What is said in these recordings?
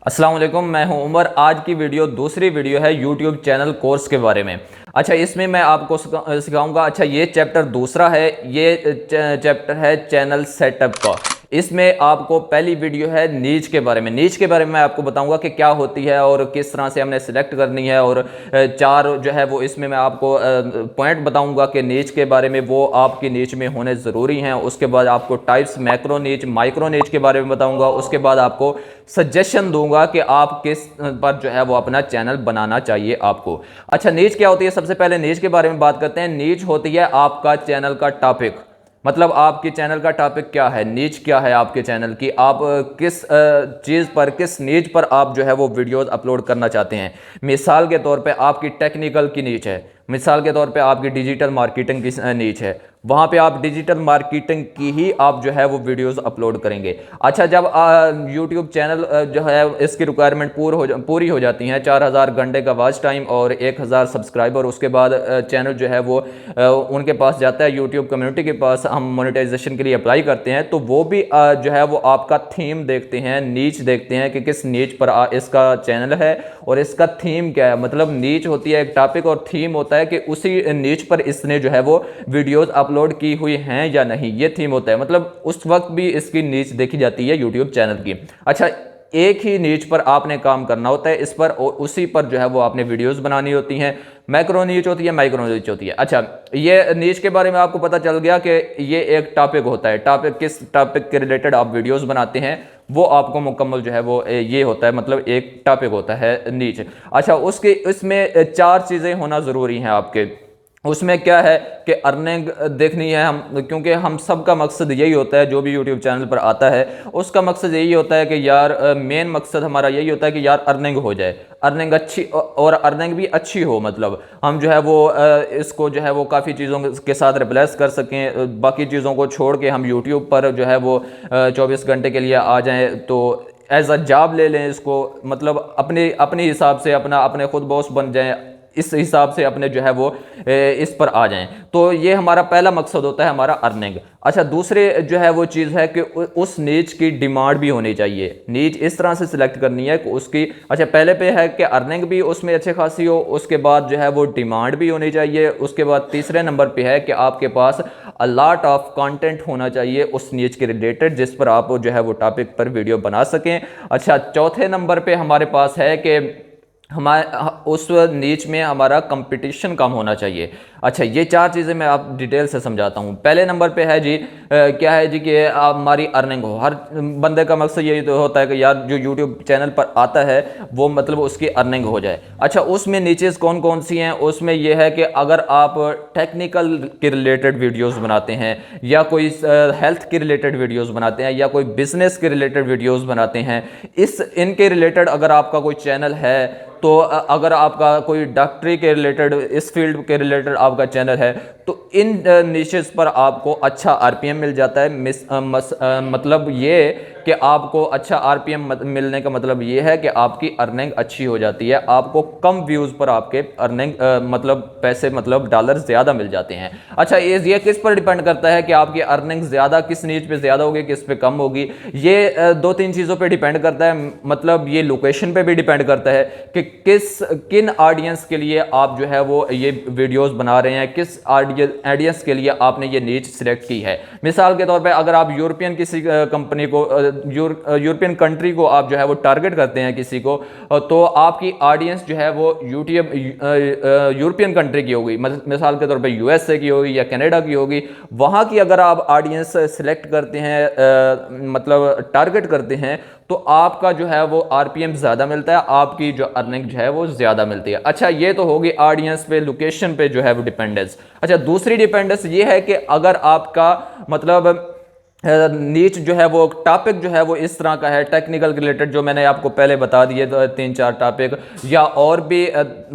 अस्सलाम वालेकुम, मैं हूं उमर। आज की वीडियो दूसरी वीडियो है यूट्यूब चैनल कोर्स के बारे में। अच्छा, इसमें मैं आपको सिखाऊंगा। अच्छा, ये चैप्टर दूसरा है। ये चैप्टर है चैनल सेटअप का। इसमें आपको पहली वीडियो है नीच के बारे में। नीच के बारे में मैं आपको बताऊंगा कि क्या होती है और किस तरह से हमने सिलेक्ट करनी है, और चार जो है वो इसमें मैं आपको पॉइंट बताऊंगा कि नीच के बारे में, वो आपकी नीच में होने ज़रूरी हैं। उसके बाद आपको टाइप्स, मैक्रो नीच, माइक्रो नीच के बारे में बताऊंगा। उसके बाद आपको सजेशन दूंगा कि आप किस पर जो है वो अपना चैनल बनाना चाहिए आपको। अच्छा, नीच क्या होती है? सबसे पहले नीच के बारे में बात करते हैं। नीच होती है आपका चैनल का टॉपिक, मतलब आपके चैनल का टॉपिक क्या है। नीच क्या है आपके चैनल की? आप किस चीज़ पर, किस नीच पर आप जो है वो वीडियोस अपलोड करना चाहते हैं। मिसाल के तौर पे आपकी टेक्निकल की नीच है, मिसाल के तौर पे आपकी डिजिटल मार्केटिंग की नीच है, वहाँ पे आप डिजिटल मार्केटिंग की ही आप जो है वो वीडियोस अपलोड करेंगे। अच्छा, जब यूट्यूब चैनल जो है इसकी रिक्वायरमेंट पूरी हो जाती हैं, 4000 घंटे का वॉच टाइम और 1000 सब्सक्राइबर, उसके बाद चैनल जो है वो उनके पास जाता है, यूट्यूब कम्युनिटी के पास। हम मोनेटाइजेशन के लिए अप्लाई करते हैं, तो वो भी जो है वो आपका थीम देखते हैं, नीच देखते हैं कि किस नीच पर इसका चैनल है और इसका थीम क्या है। मतलब नीच होती है एक टॉपिक और थीम होता है कि उसी नीच पर इसने जो है वो वीडियोस अपलोड की हुई हैं या नहीं, ये थीम होता है। मतलब उस वक्त भी इसकी नीच देखी जाती है यूट्यूब चैनल की। अच्छा, एक ही नीच पर आपने काम करना होता है, इस पर और उसी पर जो है वो आपने वीडियोस बनानी होती हैं। मैक्रो नीच होती है, माइक्रो नीच होती है। अच्छा, ये नीच के बारे में आपको पता चल गया कि ये एक टॉपिक होता है। टॉपिक, किस टॉपिक के रिलेटेड आप वीडियोस बनाते हैं, वो आपको मुकम्मल जो है वो ये होता है, मतलब एक टॉपिक होता है नीच। अच्छा, उसके इसमें चार चीज़ें होना ज़रूरी हैं आपके। उसमें क्या है कि अर्निंग देखनी है हम, क्योंकि हम सब का मकसद यही होता है, जो भी यूट्यूब चैनल पर आता है उसका मकसद यही होता है कि यार, मेन मकसद हमारा यही होता है कि यार अर्निंग हो जाए, अर्निंग अच्छी, और अर्निंग भी अच्छी हो। मतलब हम जो है वो इसको जो है वो काफ़ी चीज़ों के साथ रिप्लेस कर सकें, बाकी चीज़ों को छोड़ के हम यूट्यूब पर जो है वो 24 घंटे के लिए आ जाएँ, तो एज अ जॉब ले लें इसको। मतलब अपने अपने हिसाब से अपने खुद बॉस बन जाएं, इस हिसाब से अपने जो है वो इस पर आ जाएं। तो ये हमारा पहला मकसद होता है, हमारा अर्निंग। अच्छा, दूसरे जो है वो चीज़ है कि उस नीच की डिमांड भी होनी चाहिए। नीच इस तरह से सिलेक्ट करनी है कि उसकी, अच्छा, पहले पे है कि अर्निंग भी उसमें अच्छे खासी हो, उसके बाद जो है वो डिमांड भी होनी चाहिए, उसके बाद तीसरे नंबर पे है कि आपके पास अ लॉट ऑफ कंटेंट होना चाहिए उस नीच के रिलेटेड, जिस पर आप जो है वो टॉपिक पर वीडियो बना सकें। अच्छा, चौथे नंबर पे हमारे पास है कि हमारे उस नीच में हमारा कंपटीशन कम होना चाहिए। अच्छा, ये चार चीज़ें मैं आप डिटेल से समझाता हूँ। पहले नंबर पे है जी, क्या है जी कि हमारी अर्निंग हो। हर बंदे का मकसद यही तो होता है कि यार जो यूट्यूब चैनल पर आता है वो मतलब उसकी अर्निंग हो जाए। अच्छा, उसमें नीचेस कौन कौन सी हैं? उसमें यह है कि अगर आप टेक्निकल के रिलेटेड वीडियोज़ बनाते हैं, या कोई हेल्थ के रिलेटेड वीडियोज़ बनाते हैं, या कोई बिजनेस के रिलेटेड वीडियोज़ बनाते हैं, इनके रिलेटेड अगर आपका कोई चैनल है, तो अगर आपका कोई डॉक्टरी के रिलेटेड, इस फील्ड के रिलेटेड आपका चैनल है, तो इन निशेस पर आपको अच्छा आरपीएम मिल जाता है। मतलब ये कि आपको अच्छा आरपीएम मिलने का मतलब ये है कि आपकी अर्निंग अच्छी हो जाती है, आपको कम व्यूज़ पर आपके अर्निंग मतलब पैसे, मतलब डॉलर ज़्यादा मिल जाते हैं। अच्छा, ये किस पर डिपेंड करता है कि आपकी अर्निंग ज़्यादा किस नीच पे ज़्यादा होगी, किस पे कम होगी? ये दो तीन चीज़ों पे डिपेंड करता है। मतलब ये लोकेशन पे भी डिपेंड करता है कि किन ऑडियंस के लिए आप जो है वो ये वीडियोस बना रहे हैं, किस ऑडियंस के लिए आपने ये नीच सिलेक्ट की है। मिसाल के तौर पे अगर आप यूरोपियन किसी कंपनी को, यूरोपियन कंट्री को आप जो है वो टारगेट करते हैं किसी को, तो आपकी ऑडियंस जो है वो यूट्यूब यूरोपियन कंट्री की होगी, मिसाल के तौर पे यूएसए की होगी या कनाडा की होगी। वहाँ की अगर आप ऑडियंस सिलेक्ट करते हैं, मतलब टारगेट करते हैं, तो आपका जो है वो आरपीएम ज़्यादा मिलता है, आपकी जो अर्निंग जो है वो ज़्यादा मिलती है। अच्छा, ये तो होगी ऑडियंस पे, लोकेशन पे जो है वो डिपेंडेंस। अच्छा, दूसरी डिपेंडेंस ये है कि अगर आपका मतलब नीच जो है वो टॉपिक जो है वो इस तरह का है, टेक्निकल रिलेटेड, जो मैंने आपको पहले बता दिए तीन चार टॉपिक, या और भी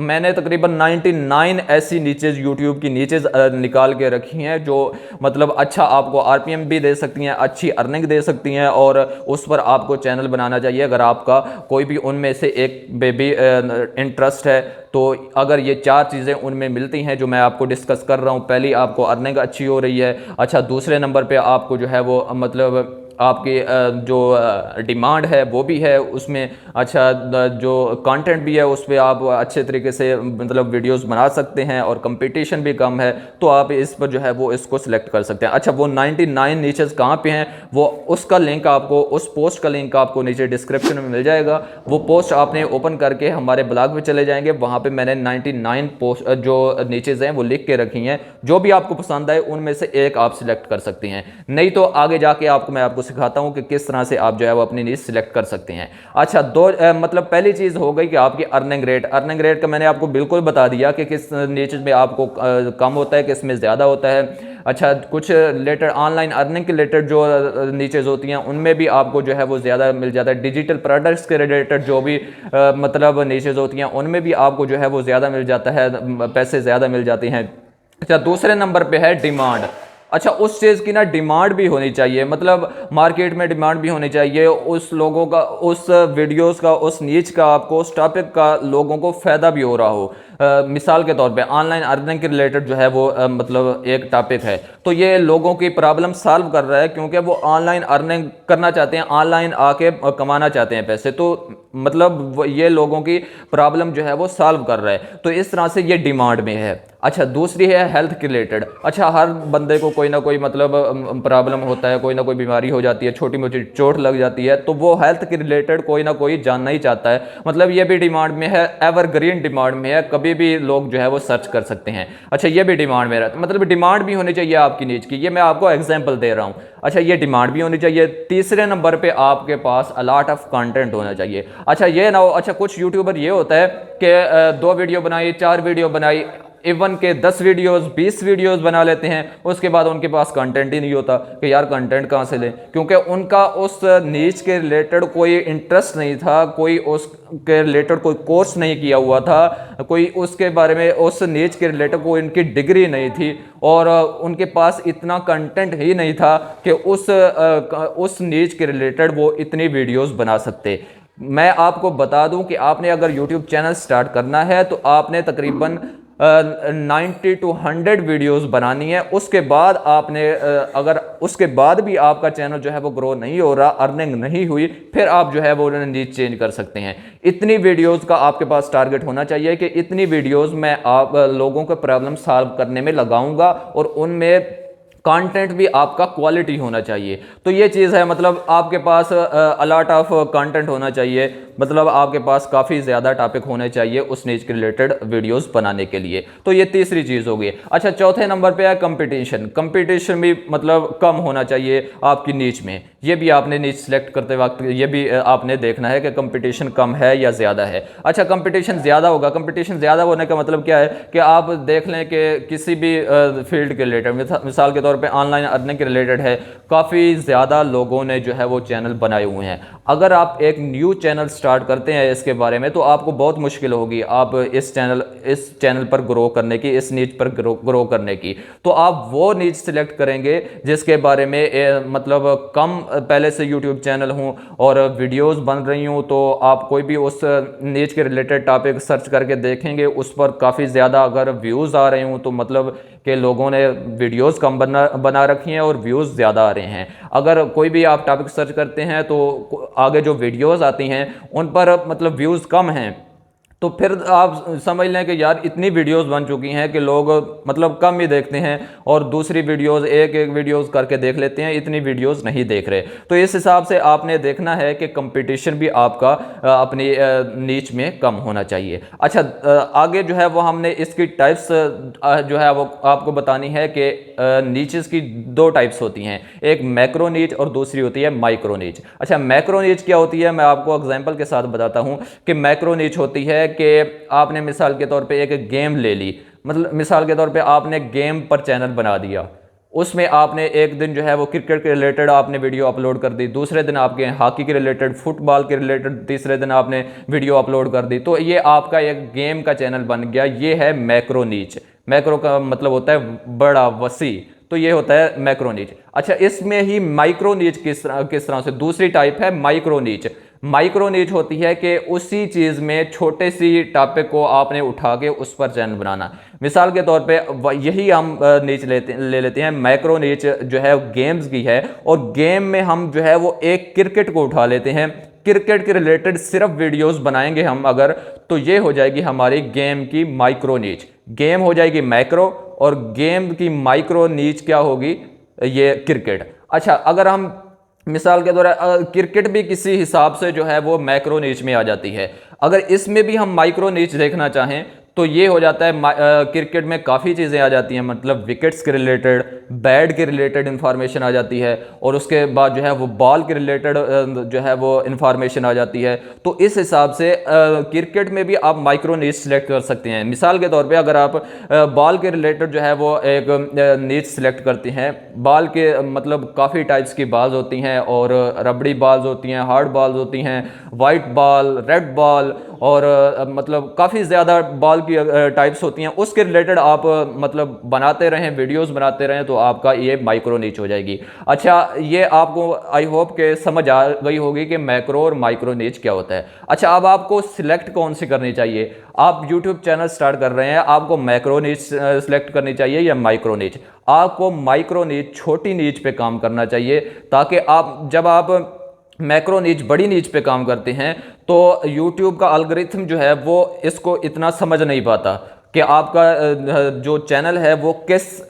मैंने तकरीबन 99 ऐसी नीचेज, यूट्यूब की नीचेज निकाल के रखी हैं, जो मतलब अच्छा आपको आरपीएम भी दे सकती हैं, अच्छी अर्निंग दे सकती हैं, और उस पर आपको चैनल बनाना चाहिए अगर आपका कोई भी उनमें से एक बेबी इंटरेस्ट है। तो अगर ये चार चीज़ें उनमें मिलती हैं जो मैं आपको डिस्कस कर रहा हूँ, पहली आपको अर्निंग अच्छी हो रही है। अच्छा, दूसरे नंबर पे आपको जो है वो मतलब आपकी जो डिमांड है वो भी है उसमें, अच्छा जो कंटेंट भी है उस पर आप अच्छे तरीके से मतलब वीडियोस बना सकते हैं और कंपटीशन भी कम है, तो आप इस पर जो है वो इसको सिलेक्ट कर सकते हैं। अच्छा वो 99 नीचेस कहाँ पे हैं, वो उसका लिंक आपको, उस पोस्ट का लिंक आपको नीचे डिस्क्रिप्शन में मिल जाएगा। वो पोस्ट आपने ओपन करके हमारे ब्लॉग पे चले जाएंगे, वहाँ पे मैंने 99 पोस्ट जो नीचेस हैं वो लिख के रखी हैं, जो भी आपको पसंद आए उनमें से एक आप सिलेक्ट कर सकते हैं। नहीं तो आगे जाके मैं आपको सिखाता हूं कि किस तरह से आप जो है वो अपनी नीच सिलेक्ट कर सकते हैं। अच्छा मतलब पहली चीज हो गई कि आपकी अर्निंग रेट। अर्निंग रेट का मैंने आपको बिल्कुल बता दिया कि किस नीच में आपको कम होता है, किस में ज्यादा होता है। अच्छा कुछ रिलेटेड ऑनलाइन अर्निंग के रिलेटेड जो नीचेज होती हैं उनमें भी आपको जो है वो ज़्यादा मिल जाता है। डिजिटल प्रोडक्ट्स के रिलेटेड जो भी मतलब नीचेज होती हैं उनमें भी आपको जो है वो ज़्यादा मिल जाता है, पैसे ज़्यादा मिल जाते हैं। अच्छा दूसरे नंबर पे है डिमांड। अच्छा उस चीज़ की ना डिमांड भी होनी चाहिए, मतलब मार्केट में डिमांड भी होनी चाहिए, उस लोगों का, उस वीडियोस का, उस नीच का, आपको उस टॉपिक का लोगों को फ़ायदा भी हो रहा हो। मिसाल के तौर पे ऑनलाइन अर्निंग के रिलेटेड जो है वो मतलब एक टॉपिक है, तो ये लोगों की प्रॉब्लम सॉल्व कर रहा है, क्योंकि वो ऑनलाइन अर्निंग करना चाहते हैं, ऑनलाइन आके कमाना चाहते हैं पैसे, तो मतलब ये लोगों की प्रॉब्लम जो है वो सॉल्व कर रहा है, तो इस तरह से ये डिमांड में है। अच्छा दूसरी है हेल्थ के रिलेटेड। अच्छा हर बंदे को कोई ना कोई मतलब प्रॉब्लम होता है, कोई ना कोई बीमारी हो जाती है, छोटी मोटी चोट लग जाती है, तो वो हेल्थ के रिलेटेड कोई ना कोई जानना ही चाहता है, मतलब ये भी डिमांड में है, एवरग्रीन डिमांड में है, कभी भी लोग जो है वो सर्च कर सकते हैं। अच्छा ये भी डिमांड में रहता है, मतलब डिमांड भी होनी चाहिए आपकी नीच की, ये मैं आपको एग्जाम्पल दे रहा हूँ। अच्छा ये डिमांड भी होनी चाहिए। तीसरे नंबर पे आपके पास अलॉट ऑफ कंटेंट होना चाहिए। अच्छा ये ना हो, अच्छा कुछ यूट्यूबर ये होता है कि 2 वीडियो बनाई, 4 वीडियो बनाई, इवन के 10 वीडियोस 20 वीडियोस बना लेते हैं, उसके बाद उनके पास कंटेंट ही नहीं होता कि यार कंटेंट कहाँ से लें, क्योंकि उनका उस नीच के रिलेटेड कोई इंटरेस्ट नहीं था, कोई उसके रिलेटेड कोई कोर्स नहीं किया हुआ था, कोई उसके बारे में उस नीच के रिलेटेड कोई इनकी डिग्री नहीं थी, और उनके पास इतना कंटेंट ही नहीं था कि उस नीच के रिलेटेड वो इतनी वीडियोस बना सकते। मैं आपको बता दूं कि आपने अगर YouTube चैनल स्टार्ट करना है तो आपने तकरीबन 90 to 100 वीडियोस बनानी है। उसके बाद आपने अगर उसके बाद भी आपका चैनल जो है वो ग्रो नहीं हो रहा, अर्निंग नहीं हुई, फिर आप जो है वो नीच चेंज कर सकते हैं। इतनी वीडियोस का आपके पास टारगेट होना चाहिए कि इतनी वीडियोस मैं आप लोगों के प्रॉब्लम सॉल्व करने में लगाऊंगा, और उनमें कंटेंट भी आपका क्वालिटी होना चाहिए। तो ये चीज़ है, मतलब आपके पास अलॉट ऑफ कंटेंट होना चाहिए, मतलब आपके पास काफ़ी ज़्यादा टॉपिक होने चाहिए उस नीच के रिलेटेड वीडियोस बनाने के लिए। तो ये तीसरी चीज़ होगी। अच्छा चौथे नंबर पे है कंपटीशन। कंपटीशन भी मतलब कम होना चाहिए आपकी नीच में। ये भी आपने नीच सेलेक्ट करते वक्त ये भी आपने देखना है कि कंपटीशन कम है या ज़्यादा है। अच्छा कंपटीशन ज़्यादा होगा, कंपटीशन ज़्यादा होने का मतलब क्या है कि आप देख लें कि किसी भी फील्ड के रिलेटेड, मिसाल के तौर पे ऑनलाइन अर्निंग के रिलेटेड है, काफ़ी ज़्यादा लोगों ने जो है वो चैनल बनाए हुए हैं। अगर आप एक न्यू चैनल स्टार्ट करते हैं इसके बारे में, तो आपको बहुत मुश्किल होगी आप इस चैनल पर ग्रो करने की, इस नीच पर ग्रो करने की। तो आप वो नीच सिलेक्ट करेंगे जिसके बारे में मतलब कम पहले से यूट्यूब चैनल हूँ और वीडियोस बन रही हूँ, तो आप कोई भी उस नीच के रिलेटेड टॉपिक सर्च करके देखेंगे, उस पर काफ़ी ज़्यादा अगर व्यूज़ आ रहे हूँ तो मतलब कि लोगों ने वीडियोस कम बना रखी हैं और व्यूज़ ज़्यादा आ रहे हैं। अगर कोई भी आप टॉपिक सर्च करते हैं तो आगे जो वीडियोस आती हैं उन पर मतलब व्यूज़ कम हैं, तो फिर आप समझ लें कि यार इतनी वीडियोस बन चुकी हैं कि लोग मतलब कम ही देखते हैं, और दूसरी वीडियोस एक वीडियोस करके देख लेते हैं, इतनी वीडियोस नहीं देख रहे। तो इस हिसाब से आपने देखना है कि कंपटीशन भी आपका अपनी नीच में कम होना चाहिए। अच्छा आगे जो है वो हमने इसकी टाइप्स जो है वो आपको बतानी है कि नीचेस की 2 टाइप्स होती हैं, एक मैक्रो नीच और दूसरी होती है माइक्रो नीच। अच्छा मैक्रो नीच क्या होती है, मैं आपको एग्जाम्पल के साथ बताता हूँ कि मैक्रो नीच होती है कि आपने मिसाल के तौर पे एक गेम ले ली, मतलब मिसाल के तौर पे आपने गेम पर चैनल बना दिया, उसमें आपने एक दिन जो है वो क्रिकेट के रिलेटेड आपने वीडियो अपलोड कर दी, दूसरे दिन आपके हॉकी के रिलेटेड, फुटबॉल के रिलेटेड तीसरे दिन आपने वीडियो अपलोड कर दी, तो ये आपका एक गेम का चैनल बन गया। ये है मैक्रो नीच। मैक्रो का मतलब होता है बड़ा, वसी, तो ये होता है मैक्रो नीच। अच्छा इसमें ही माइक्रो नीच किस तरह से दूसरी टाइप है माइक्रो नीच। माइक्रो नीच होती है कि उसी चीज़ में छोटे सी टॉपिक को आपने उठा के उस पर चैनल बनाना। मिसाल के तौर पे यही हम नीच ले लेते हैं। मैक्रो नीच जो है गेम्स की है, और गेम में हम जो है वो एक क्रिकेट को उठा लेते हैं, क्रिकेट के रिलेटेड सिर्फ वीडियोस बनाएंगे हम अगर, तो ये हो जाएगी हमारी गेम की माइक्रो नीच। गेम हो जाएगी मैक्रो और गेम की माइक्रो नीच क्या होगी, ये क्रिकेट। अच्छा, अगर हम मिसाल के द्वारा क्रिकेट भी किसी हिसाब से जो है वो मैक्रो नीच में आ जाती है। अगर इसमें भी हम माइक्रो नीच देखना चाहें तो ये हो जाता है, क्रिकेट में काफ़ी चीज़ें आ जाती हैं, मतलब विकेट्स के रिलेटेड, बैट के रिलेटेड इंफॉर्मेशन आ जाती है, और उसके बाद जो है वो बॉल के रिलेटेड जो है वो इंफॉर्मेशन आ जाती है। तो इस हिसाब से क्रिकेट में भी आप माइक्रो नीच सेलेक्ट कर सकते हैं। मिसाल के तौर पे अगर आप बॉल के रिलेटेड जो है वो एक नीच सेलेक्ट करते हैं, बॉल के मतलब काफ़ी टाइप्स की बॉल्स होती हैं, और रबड़ी बॉल्स होती हैं, हार्ड बॉल्स होती हैं, वाइट बॉल, रेड बॉल, और मतलब काफ़ी ज़्यादा बॉल की टाइप्स होती हैं। उसके रिलेटेड आप मतलब बनाते रहें, वीडियोस बनाते रहें, तो आपका ये माइक्रो नीच हो जाएगी। अच्छा, ये आपको आई होप के समझ आ गई होगी कि मैक्रो और माइक्रो नीच क्या होता है। अच्छा, अब आपको सिलेक्ट कौन सी करनी चाहिए। आप यूट्यूब चैनल स्टार्ट कर रहे हैं, आपको मैक्रो नीच सिलेक्ट करनी चाहिए या माइक्रो नीच। आपको माइक्रो नीच, छोटी नीच पे काम करना चाहिए, ताकि आप जब आप मैक्रो नीच, बड़ी नीच पे काम करते हैं तो YouTube का एल्गोरिथम जो है वो इसको इतना समझ नहीं पाता कि आपका जो चैनल है वो किस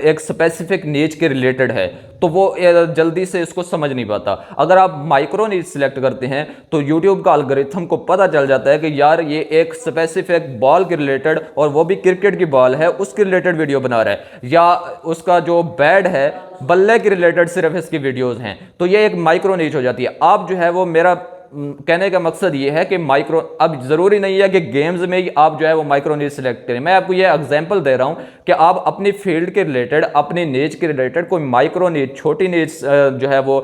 एक स्पेसिफिक नीच के रिलेटेड है, तो वो जल्दी से इसको समझ नहीं पाता। अगर आप माइक्रो नीच सिलेक्ट करते हैं तो YouTube का एल्गोरिथम को पता चल जाता है कि यार ये एक स्पेसिफिक बॉल के रिलेटेड, और वो भी क्रिकेट की बॉल है, उसके रिलेटेड वीडियो बना रहा है, या उसका जो बैट है बल्ले के रिलेटेड सिर्फ इसकी वीडियोस हैं, तो ये एक माइक्रो नीच हो जाती है। आप जो है वो, मेरा कहने का मकसद ये है कि माइक्रो, अब जरूरी नहीं है कि गेम्स में ही आप जो है वो माइक्रो नीच सिलेक्ट करें। मैं आपको ये एग्जांपल दे रहा हूं कि आप अपनी फील्ड के रिलेटेड, अपनी नीच के रिलेटेड कोई माइक्रो नीच, छोटी नीच जो है वो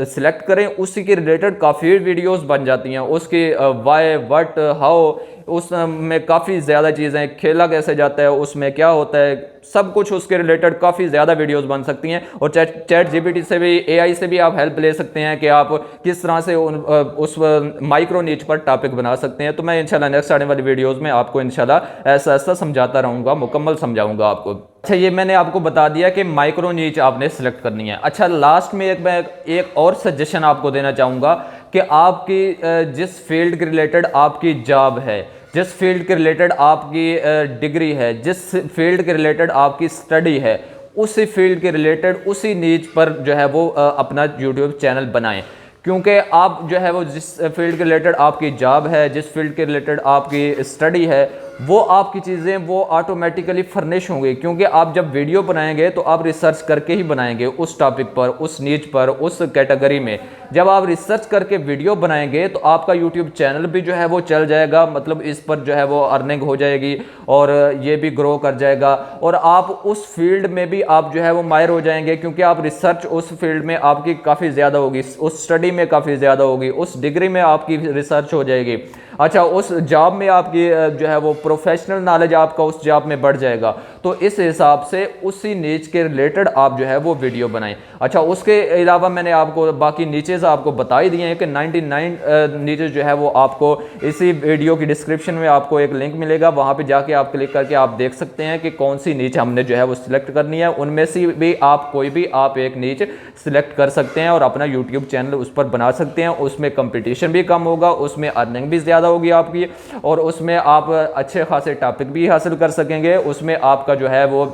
सिलेक्ट करें, उसी के रिलेटेड काफ़ी वीडियोस बन जाती हैं। उसकी वाई, व्हाट, हाउ, उसमें काफ़ी ज़्यादा चीज़ें, खेला कैसे जाता है, उसमें क्या होता है, सब कुछ उसके रिलेटेड काफ़ी ज़्यादा वीडियोस बन सकती हैं। और चैट जीपीटी से भी, एआई से भी आप हेल्प ले सकते हैं कि आप किस तरह से उस माइक्रो नीच पर टॉपिक बना सकते हैं। तो मैं इंशाल्लाह नेक्स्ट आने वाली वीडियोस में आपको इंशाल्लाह ऐसा ऐसा समझाता रहूँगा, मुकम्मल समझाऊँगा आपको। अच्छा, ये मैंने आपको बता दिया कि माइक्रो नीच आपने सेलेक्ट करनी है। अच्छा, लास्ट में मैं एक और सजेशन आपको देना चाहूँगा कि आपकी जिस फील्ड के रिलेटेड आपकी जॉब है, जिस फील्ड के रिलेटेड आपकी डिग्री है, जिस फील्ड के रिलेटेड आपकी स्टडी है, उसी फील्ड के रिलेटेड, उसी नीच पर जो है वो अपना यूट्यूब चैनल बनाएं। क्योंकि आप जो है वो जिस फील्ड के रिलेटेड आपकी जॉब है, जिस फील्ड के रिलेटेड आपकी स्टडी है, वो आपकी चीज़ें वो ऑटोमेटिकली फर्निश होंगी। क्योंकि आप जब वीडियो बनाएंगे तो आप रिसर्च करके ही बनाएंगे उस टॉपिक पर, उस नीच पर, उस कैटेगरी में। जब आप रिसर्च करके वीडियो बनाएंगे तो आपका यूट्यूब चैनल भी जो है वो चल जाएगा, मतलब इस पर जो है वो अर्निंग हो जाएगी, और ये भी ग्रो कर जाएगा, और आप उस फील्ड में भी आप जो है वो माहिर हो जाएंगे। क्योंकि आप रिसर्च उस फील्ड में आपकी काफ़ी ज़्यादा होगी, उस स्टडी में काफ़ी ज़्यादा होगी, उस डिग्री में आपकी रिसर्च हो जाएगी। अच्छा, उस जॉब में आपकी जो है वो प्रोफेशनल नॉलेज आपका उस जॉब में बढ़ जाएगा। तो इस हिसाब से उसी नीच के रिलेटेड आप जो है वो वीडियो बनाएं। अच्छा, उसके अलावा मैंने आपको बाकी नीचेस आपको बता ही दिए हैं कि 99 नीचेस जो है वो आपको इसी वीडियो की डिस्क्रिप्शन में आपको एक लिंक मिलेगा, वहाँ पे जाके आप क्लिक करके आप देख सकते हैं कि कौन सी नीच हमने जो है वो सिलेक्ट करनी है। उनमें से भी आप कोई भी आप एक नीच सिलेक्ट कर सकते हैं और अपना यूट्यूब चैनल उस पर बना सकते हैं। उसमें कंपटीशन भी कम होगा, उसमें अर्निंग भी ज़्यादा होगी आपकी, और उसमें आप अच्छे खासे टॉपिक भी हासिल कर सकेंगे। उसमें आपका जो है वो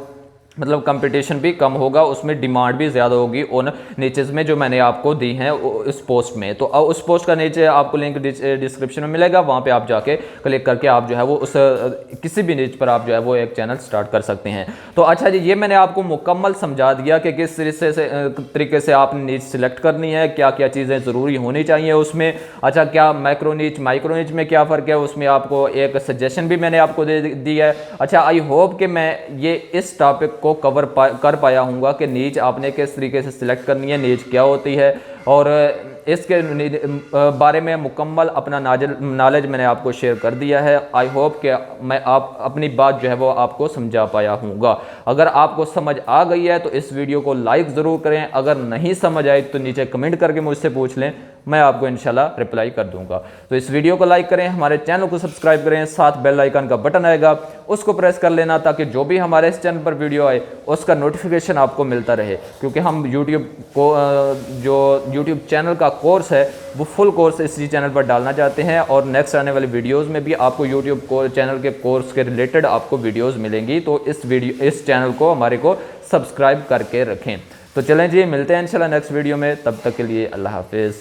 मतलब कंपटीशन भी कम होगा, उसमें डिमांड भी ज़्यादा होगी उन नीचेस में जो मैंने आपको दी हैं उस पोस्ट में। तो उस पोस्ट का नीचे आपको लिंक डिस्क्रिप्शन में मिलेगा, वहाँ पे आप जाके क्लिक करके आप जो है वो उस किसी भी नीच पर आप जो है वो एक चैनल स्टार्ट कर सकते हैं। तो अच्छा जी, ये मैंने आपको मुकम्मल समझा दिया कि किस तरीके से आपने नीच सिलेक्ट करनी है, क्या क्या चीज़ें ज़रूरी होनी चाहिए उसमें। अच्छा, क्या मैक्रो नीच माइक्रो नीच में क्या फ़र्क है, उसमें आपको एक सजेशन भी मैंने आपको दे दिया है। अच्छा, आई होप कि मैं ये इस टॉपिक को कवर कर पाया हूँगा कि नीच आपने किस तरीके से सिलेक्ट करनी है, नीच क्या होती है, और इसके बारे में मुकम्मल अपना नॉलेज मैंने आपको शेयर कर दिया है। आई होप कि मैं आप अपनी बात जो है वो आपको समझा पाया हूँगा। अगर आपको समझ आ गई है तो इस वीडियो को लाइक ज़रूर करें, अगर नहीं समझ आई तो नीचे कमेंट करके मुझसे पूछ लें। मैं आपको इंशाल्लाह रिप्लाई कर दूंगा। तो इस वीडियो को लाइक करें, हमारे चैनल को सब्सक्राइब करें, साथ बेल आइकन का बटन आएगा उसको प्रेस कर लेना, ताकि जो भी हमारे इस चैनल पर वीडियो आए उसका नोटिफिकेशन आपको मिलता रहे। क्योंकि हम यूट्यूब को जो यूट्यूब चैनल का कोर्स है वो फुल कोर्स इसी चैनल पर डालना चाहते हैं, और नेक्स्ट आने वाली वीडियोस में भी आपको यूट्यूब चैनल के कोर्स के रिलेटेड आपको वीडियोस मिलेंगी। तो इस चैनल को हमारे को सब्सक्राइब करके रखें। तो चलें जी, मिलते हैं इंशाल्लाह नेक्स्ट वीडियो में, तब तक के लिए अल्लाह हाफिज़।